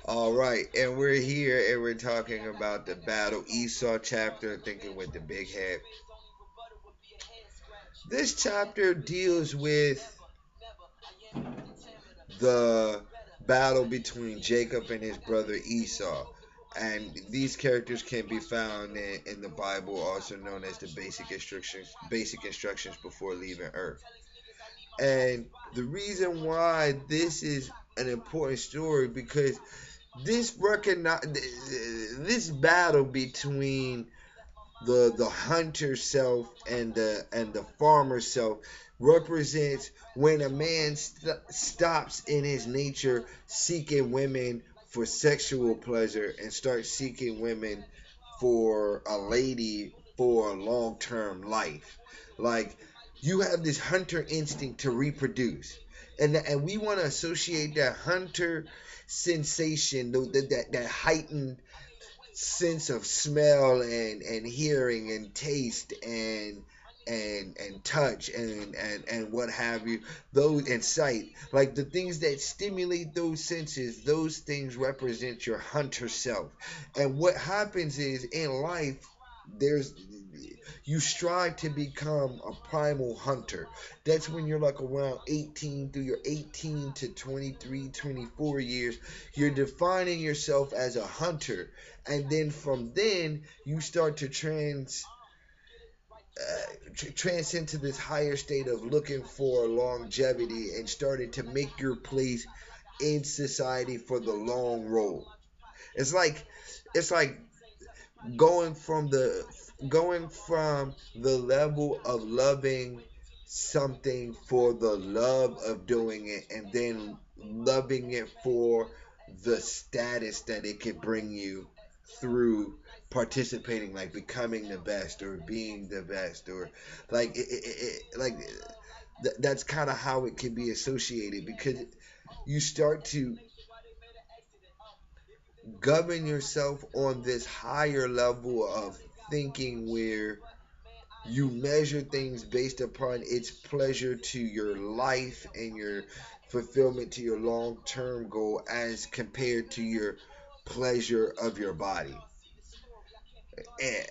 All right, and we're here and we're talking about the battle Esau chapter, thinking with the big head. This chapter deals with the battle between Jacob and his brother Esau. And these characters can be found in the Bible, also known as the basic instructions before leaving Earth. And the reason why this is an important story because this battle between the hunter self and the farmer self represents when a man stops in his nature seeking women for sexual pleasure and starts seeking women for a lady for a long-term life. Like, you have this hunter instinct to reproduce, and we want to associate that hunter sensation, that heightened sense of smell and hearing and taste and touch and what have you, those, and sight, like the things that stimulate those senses, those things represent your hunter self. And what happens is in life, there's you strive to become a primal hunter. That's when you're like around 18, through your 18 to 23, 24 years, you're defining yourself as a hunter. And then from then you start to transcend to this higher state of looking for longevity and starting to make your place in society for the long roll. It's like it's like going from the level of loving something for the love of doing it, and then loving it for the status that it could bring you through participating, like becoming the best or being the best, or like that's kind of how it can be associated, because you start to govern yourself on this higher level of thinking where you measure things based upon its pleasure to your life and your fulfillment to your long term goal as compared to your pleasure of your body. And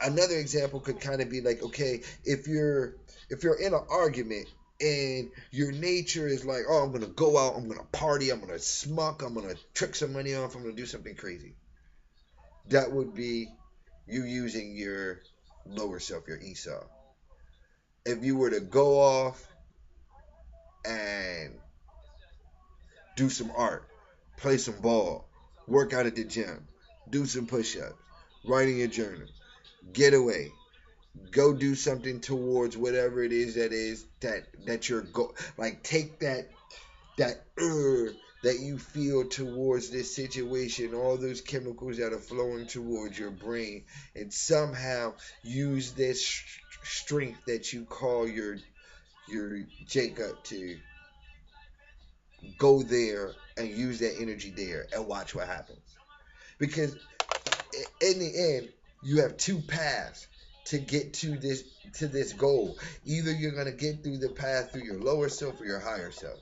another example could kind of be like, okay, if you're in an argument and your nature is like, oh, I'm gonna go out, I'm gonna party, I'm gonna smoke, I'm gonna trick some money off, I'm gonna do something crazy. That would be you using your lower self, your Esau. If you were to go off and do some art, play some ball, work out at the gym, do some push-ups, write in your journal, get away, go do something towards whatever it is that you're like, take that that you feel towards this situation, all those chemicals that are flowing towards your brain, and somehow use this strength that you call your Jacob to go there and use that energy there and watch what happens. Because in the end, you have two paths to get to this goal. Either you're gonna get through the path through your lower self or your higher self.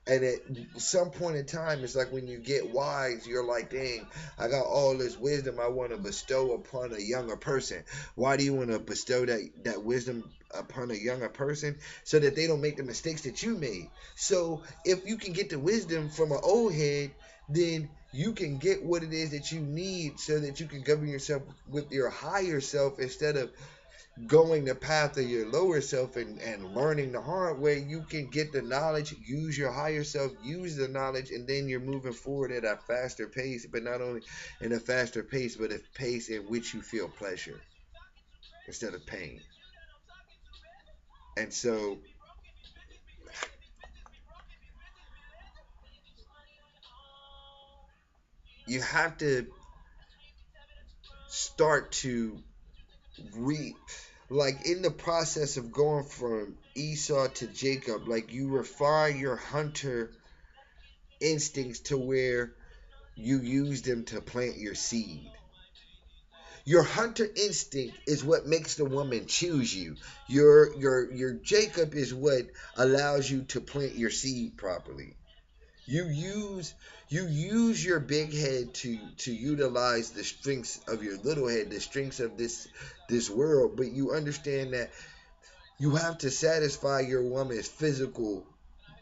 And at some point in time, it's like when you get wise, you're like, dang, I got all this wisdom I want to bestow upon a younger person. Why do you want to bestow that wisdom upon a younger person? So that they don't make the mistakes that you made. So if you can get the wisdom from an old head, then you can get what it is that you need so that you can govern yourself with your higher self instead of going the path of your lower self and learning the hard way. You can get the knowledge, use your higher self, use the knowledge, and then you're moving forward at a faster pace, but not only in a faster pace, but a pace in which you feel pleasure instead of pain. And so you have to start to re like, in the process of going from Esau to Jacob, like, you refine your hunter instincts to where you use them to plant your seed. Your hunter instinct is what makes the woman choose you. Your Jacob is what allows you to plant your seed properly. You use you use your big head to utilize the strengths of your little head, the strengths of this world, but you understand that you have to satisfy your woman's physical,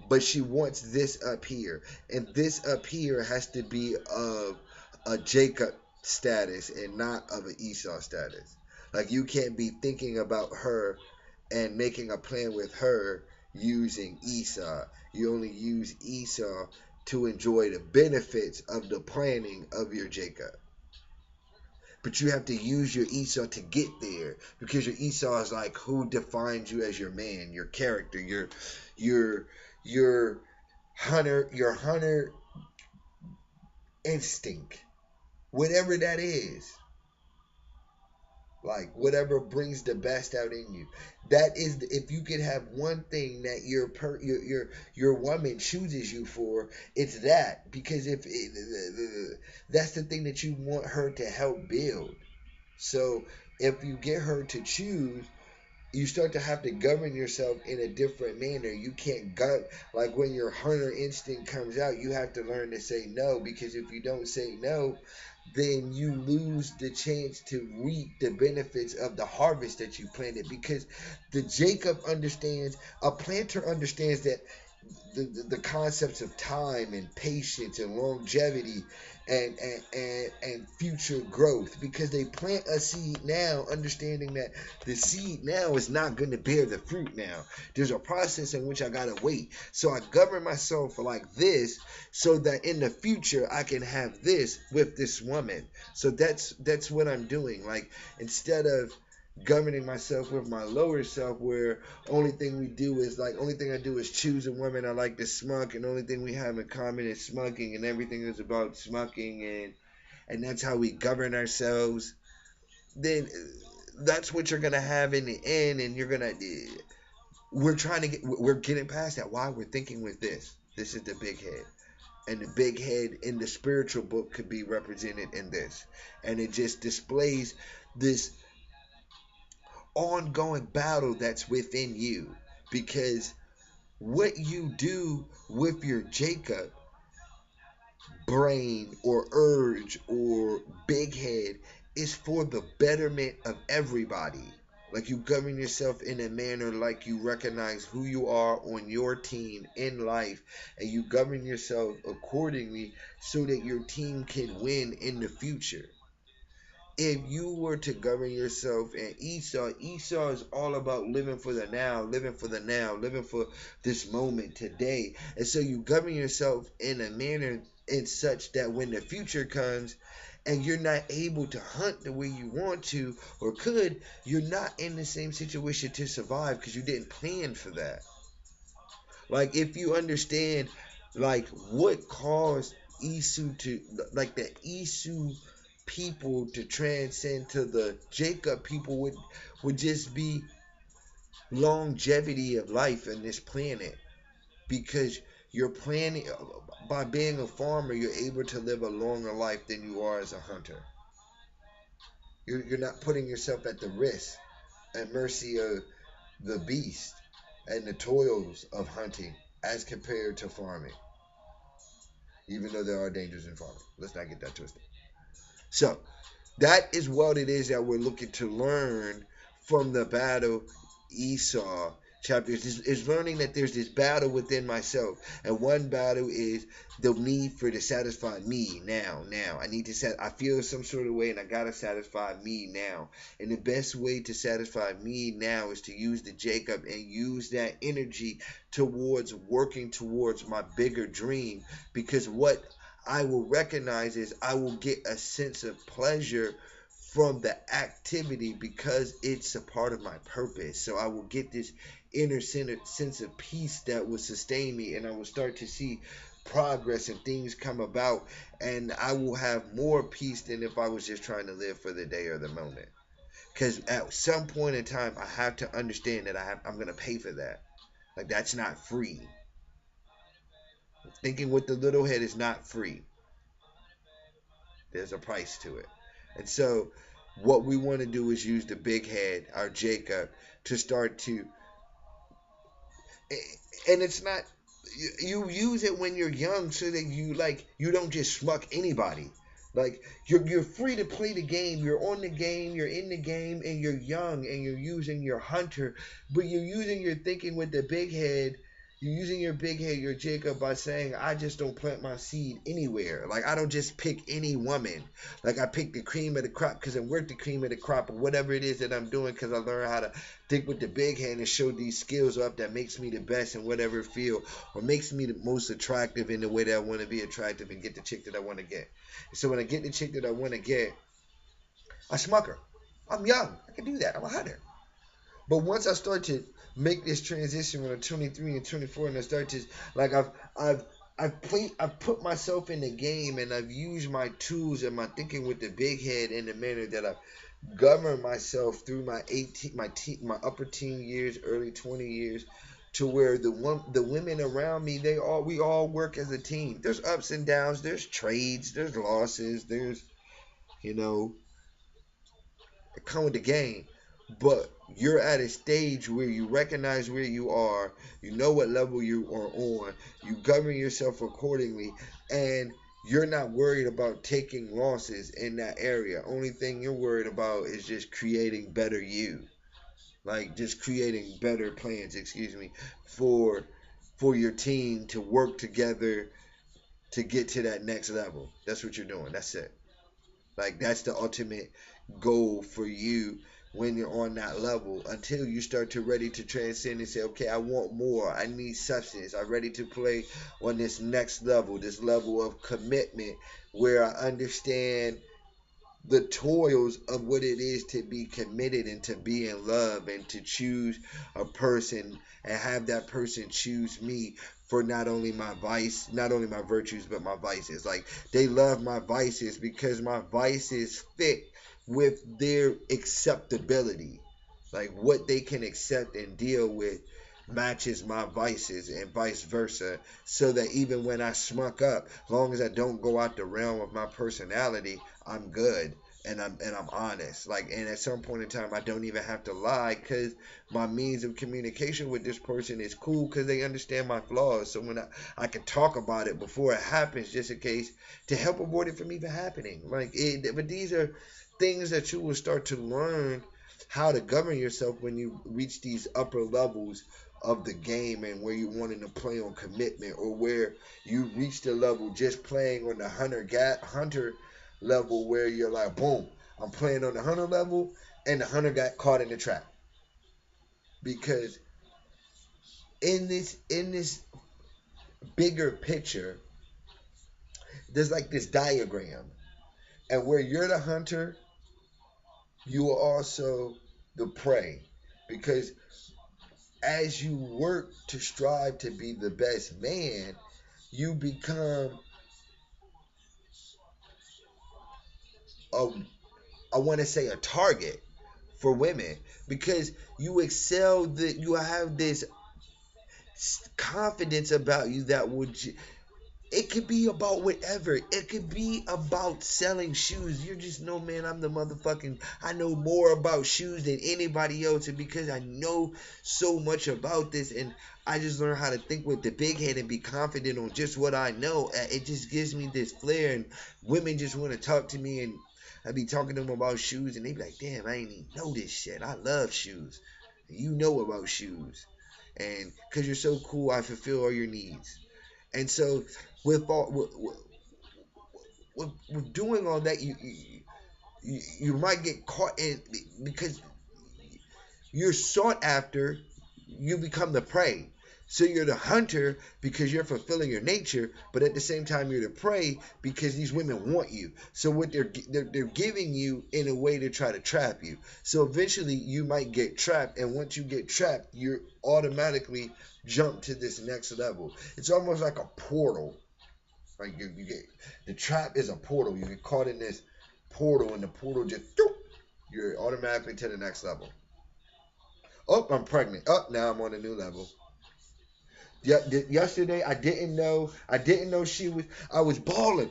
but she wants this up here, and this up here has to be of a Jacob status and not of an Esau status. Like you can't be thinking about her and making a plan with her using Esau. You only use Esau to enjoy the benefits of the planning of your Jacob. But you have to use your Esau to get there because your Esau is like who defines you as your man, your character, your your your hunter instinct, whatever that is. Like whatever brings the best out in you. That is, if you could have one thing that your woman chooses you for, it's that. Because if that's the thing that you want her to help build. So if you get her to choose, you start to have to govern yourself in a different manner. You can't go like when your hunter instinct comes out, you have to learn to say no, because if you don't say no, then you lose the chance to reap the benefits of the harvest that you planted, because the Jacob understands, a planter understands that the concepts of time and patience and longevity and future growth, because they plant a seed now understanding that the seed now is not going to bear the fruit now. There's a process in which I got to wait, so I govern myself like this so that in the future I can have this with this woman. So that's what I'm doing. Like instead of governing myself with my lower self, where only thing we do is like only thing I do is choose a woman I like to smoke, and the only thing we have in common is smoking, and everything is about smoking, and that's how we govern ourselves. Then that's what you're gonna have in the end, and you're gonna we're getting past that. Why? We're thinking with this is the big head, and the big head in the spiritual book could be represented in this, and it just displays this ongoing battle that's within you, because what you do with your Jacob brain or urge or big head is for the betterment of everybody. Like you govern yourself in a manner like you recognize who you are on your team in life, and you govern yourself accordingly so that your team can win in the future. If you were to govern yourself and Esau is all about living for the now, living for the now, living for this moment today. And so you govern yourself in a manner in such that when the future comes and you're not able to hunt the way you want to or could, you're not in the same situation to survive because you didn't plan for that. Like if you understand like what caused Esau to like the Esau people to transcend to the Jacob people would just be longevity of life in this planet, because you're planning by being a farmer you're able to live a longer life than you are as a hunter. You're not putting yourself at the risk at mercy of the beast and the toils of hunting as compared to farming, even though there are dangers in farming. Let's not get that twisted. So that is what it is that we're looking to learn from the battle Esau chapters, is learning that there's this battle within myself, and one battle is the need for to satisfy me now. I need to I feel some sort of way and I gotta satisfy me now, and the best way to satisfy me now is to use the Jacob and use that energy towards working towards my bigger dream, because what I will recognize is I will get a sense of pleasure from the activity because it's a part of my purpose. So I will get this inner sense of peace that will sustain me, and I will start to see progress and things come about, and I will have more peace than if I was just trying to live for the day or the moment. Because at some point in time, I have to understand that I'm going to pay for that. Like that's not free. Thinking with the little head is not free. There's a price to it. And so what we want to do is use the big head, our Jacob, to start to, and it's not. You use it when you're young so that you don't just schmuck anybody. Like you're free to play the game. You're on the game. You're in the game, and you're young, and you're using your hunter, but you're using your thinking with the big head. You're using your big head, your Jacob, by saying, I just don't plant my seed anywhere. Like, I don't just pick any woman. Like, I pick the cream of the crop because I'm worth the cream of the crop or whatever it is that I'm doing because I learned how to think with the big hand and show these skills up that makes me the best in whatever field or makes me the most attractive in the way that I want to be attractive and get the chick that I want to get. So when I get the chick that I want to get, I smuck her. I'm young. I can do that. I'm a hunter. But once I start to make this transition when I'm 23 and 24, and I start to like I've I've put myself in the game, and I've used my tools and my thinking with the big head in the manner that I've governed myself through my 18 my upper teen years, early 20 years, to where the women around me, we all work as a team. There's ups and downs, there's trades, there's losses, there's you know come with the game. But you're at a stage where you recognize where you are, you know what level you are on, you govern yourself accordingly, and you're not worried about taking losses in that area. Only thing you're worried about is just creating better you. Like just creating better plans, excuse me, for your team to work together to get to that next level. That's what you're doing. That's it. Like that's the ultimate goal for you when you're on that level until you start to ready to transcend and say, okay, I want more. I need substance. I'm ready to play on this next level, this level of commitment where I understand the toils of what it is to be committed and to be in love and to choose a person and have that person choose me for not only my virtues, but my vices. Like they love my vices because my vices fit with their acceptability. Like what they can accept and deal with matches my vices and vice versa. So that even when I smuck up, long as I don't go out the realm of my personality, I'm good and I'm honest. Like and at some point in time I don't even have to lie because my means of communication with this person is cool because they understand my flaws. So when I can talk about it before it happens just in case to help avoid it from even happening. But these are things that you will start to learn how to govern yourself when you reach these upper levels of the game and where you wanting to play on commitment or where you reach the level just playing on the hunter level where you're like boom, I'm playing on the hunter level and the hunter got caught in the trap because in this bigger picture there's like this diagram and where you're the hunter you are also the prey because as you work to strive to be the best man, you become a I want to say a target for women because you excel that you have this confidence about you that would it could be about whatever. It could be about selling shoes. You just know, man, I'm the motherfucking. I know more about shoes than anybody else, and because I know so much about this, and I just learned how to think with the big head and be confident on just what I know. It just gives me this flair, and women just want to talk to me, and I be talking to them about shoes, and they be like, "Damn, I ain't even know this shit. I love shoes. You know about shoes, and because you're so cool, I fulfill all your needs." And so with all with doing all that, you might get caught in because you're sought after, you become the prey. So you're the hunter because you're fulfilling your nature, but at the same time you're the prey because these women want you. So what they're giving you in a way to try to trap you. So eventually you might get trapped, and once you get trapped, you're automatically jump to this next level. It's almost like a portal. Like you get the trap is a portal. You get caught in this portal, and the portal just you're automatically to the next level. Oh, I'm pregnant. Oh, now I'm on a new level. Yeah, yesterday I didn't know. I didn't know she was. I was balling.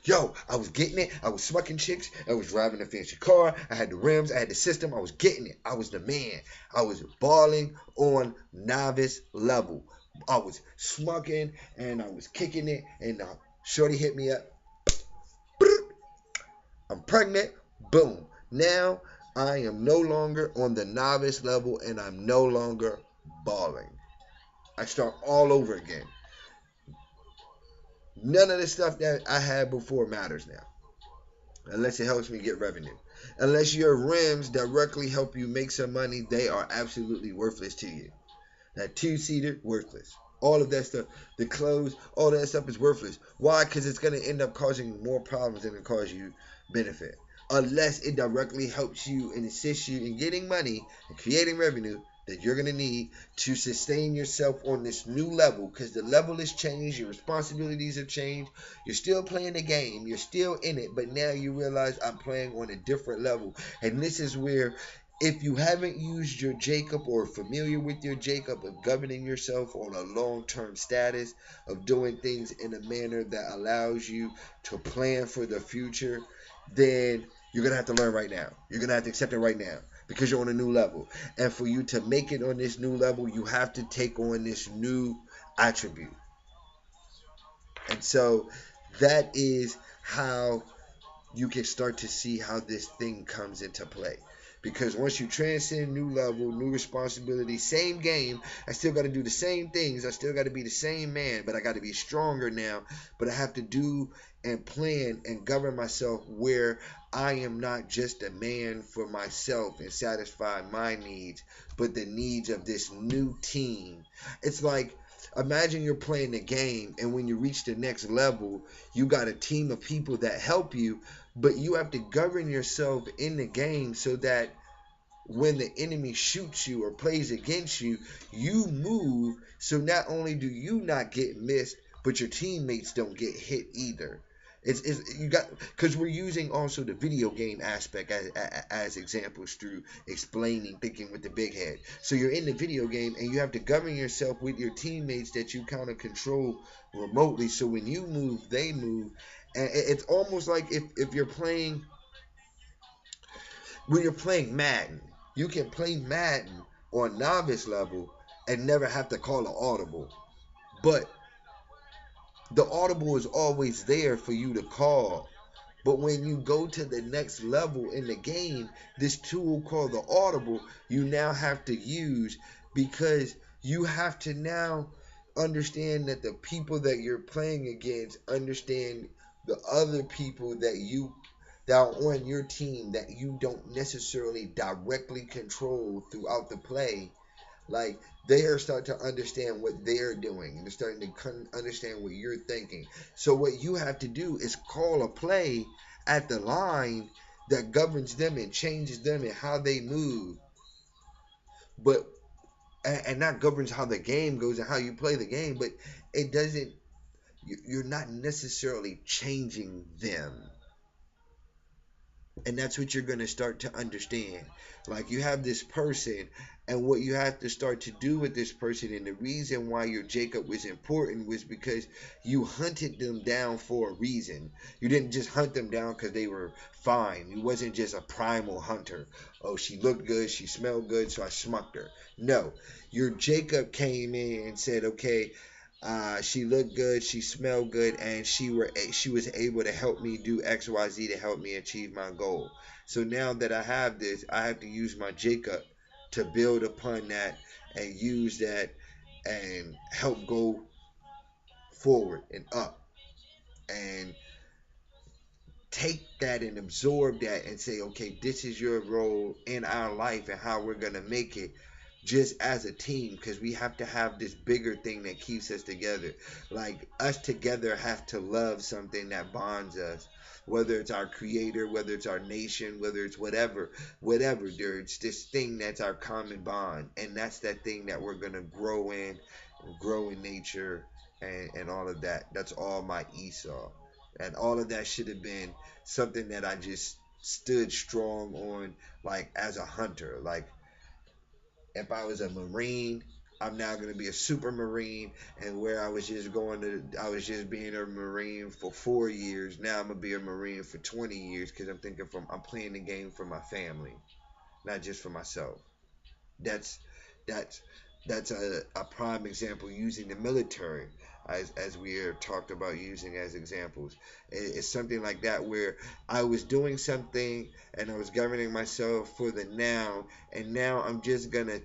Yo, I was getting it. I was smucking chicks. I was driving a fancy car. I had the rims. I had the system. I was getting it. I was the man. I was balling on novice level. I was smoking and I was kicking it, and shorty hit me up. I'm pregnant. Boom. Now I am no longer on the novice level, and I'm no longer balling. I start all over again. None of the stuff that I had before matters now, unless it helps me get revenue. Unless your rims directly help you make some money, they are absolutely worthless to you. That two-seater, worthless. All of that stuff, the clothes, all that stuff is worthless. Why? Because it's going to end up causing more problems than it causes you benefit. Unless it directly helps you and assists you in getting money and creating revenue that you're going to need to sustain yourself on this new level, because the level has changed, your responsibilities have changed. You're still playing the game, you're still in it, but now you realize I'm playing on a different level. And this is where, if you haven't used your Jacob or are familiar with your Jacob of governing yourself on a long term status, of doing things in a manner that allows you to plan for the future, then you're going to have to learn right now. You're going to have to accept it right now because you're on a new level. And for you to make it on this new level, you have to take on this new attribute. And so that is how you can start to see how this thing comes into play. Because once you transcend new level, new responsibility, same game, I still got to do the same things. I still got to be the same man, but I got to be stronger now. But I have to do and plan and govern myself where I am not just a man for myself and satisfy my needs, but the needs of this new team. It's like, imagine you're playing the game, and when you reach the next level, you got a team of people that help you, but you have to govern yourself in the game so that when the enemy shoots you or plays against you, you move. So not only do you not get missed, but your teammates don't get hit either. It's you got, because we're using also the video game aspect as examples through explaining thinking with the big head. So you're in the video game and you have to govern yourself with your teammates that you kind of control remotely. So when you move, they move, and it's almost like if you're playing, when you're playing Madden, you can play Madden on novice level and never have to call an audible. But the audible is always there for you to call. But when you go to the next level in the game, this tool called the audible, you now have to use, because you have to now understand that the people that you're playing against understand the other people that are on your team that you don't necessarily directly control throughout the play. Like, they are starting to understand what they're doing, and they're starting to understand what you're thinking. So what you have to do is call a play at the line that governs them and changes them and how they move, but and not governs how the game goes and how you play the game, but it doesn't. You're not necessarily changing them. And that's what you're going to start to understand. Like, you have this person, and what you have to start to do with this person, and the reason why your Jacob was important was because you hunted them down for a reason. You didn't just hunt them down because they were fine. You wasn't just a primal hunter. Oh, she looked good, she smelled good, so I smucked her. No, your Jacob came in and said, okay, she looked good, she smelled good, and she was able to help me do XYZ to help me achieve my goal. So now that I have this, I have to use my Jacob to build upon that and use that and help go forward and up and take that and absorb that and say, okay, this is your role in our life and how we're going to make it just as a team, because we have to have this bigger thing that keeps us together. Like, us together have to love something that bonds us, whether it's our creator, whether it's our nation, whether it's whatever, there, it's this thing that's our common bond, and that's that thing that we're going to grow in nature, and all of that. That's all my Esau. And all of that should have been something that I just stood strong on, like as a hunter. Like, if I was a Marine, I'm now going to be a super Marine. And where I was just being a Marine for 4 years. Now I'm going to be a Marine for 20 years, because I'm playing the game for my family, not just for myself. That's, that's That's a prime example using the military as we are talked about using as examples. It's something like that where I was doing something and I was governing myself for the now, and now I'm just gonna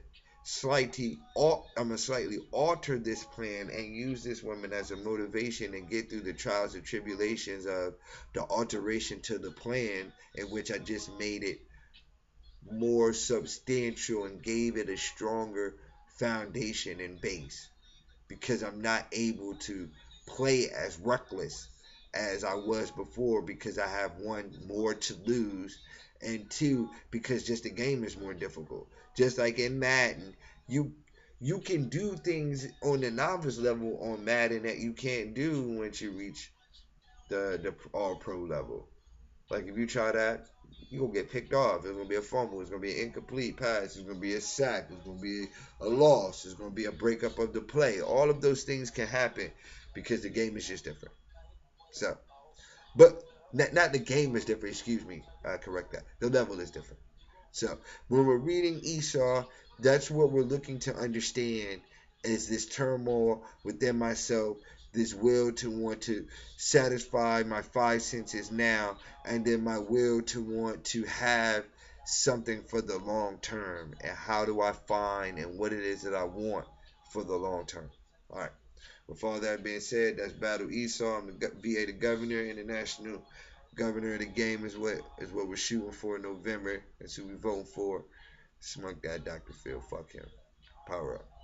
I'm gonna slightly alter this plan and use this woman as a motivation and get through the trials and tribulations of the alteration to the plan in which I just made it more substantial and gave it a stronger foundation and base, because I'm not able to play as reckless as I was before, because I have one, more to lose, and two, because just the game is more difficult. Just like in Madden, you you can do things on the novice level on Madden that you can't do once you reach the all pro level. Like if you try that, you're gonna get picked off. It's gonna be a fumble. It's gonna be an incomplete pass. It's gonna be a sack. It's gonna be a loss. It's gonna be a breakup of the play. All of those things can happen because the game is just different. So, but not the game is different. Excuse me. I correct that. The level is different. So when we're reading Esau, that's what we're looking to understand, is this turmoil within myself, this will to want to satisfy my five senses now, and then my will to want to have something for the long term. And how do I find and what it is that I want for the long term? All right. With all that being said, that's Battle Esau. I'm the VA, the governor, international governor of the game is what we're shooting for in November. That's who we voting for. Smug guy, Dr. Phil. Fuck him. Power up.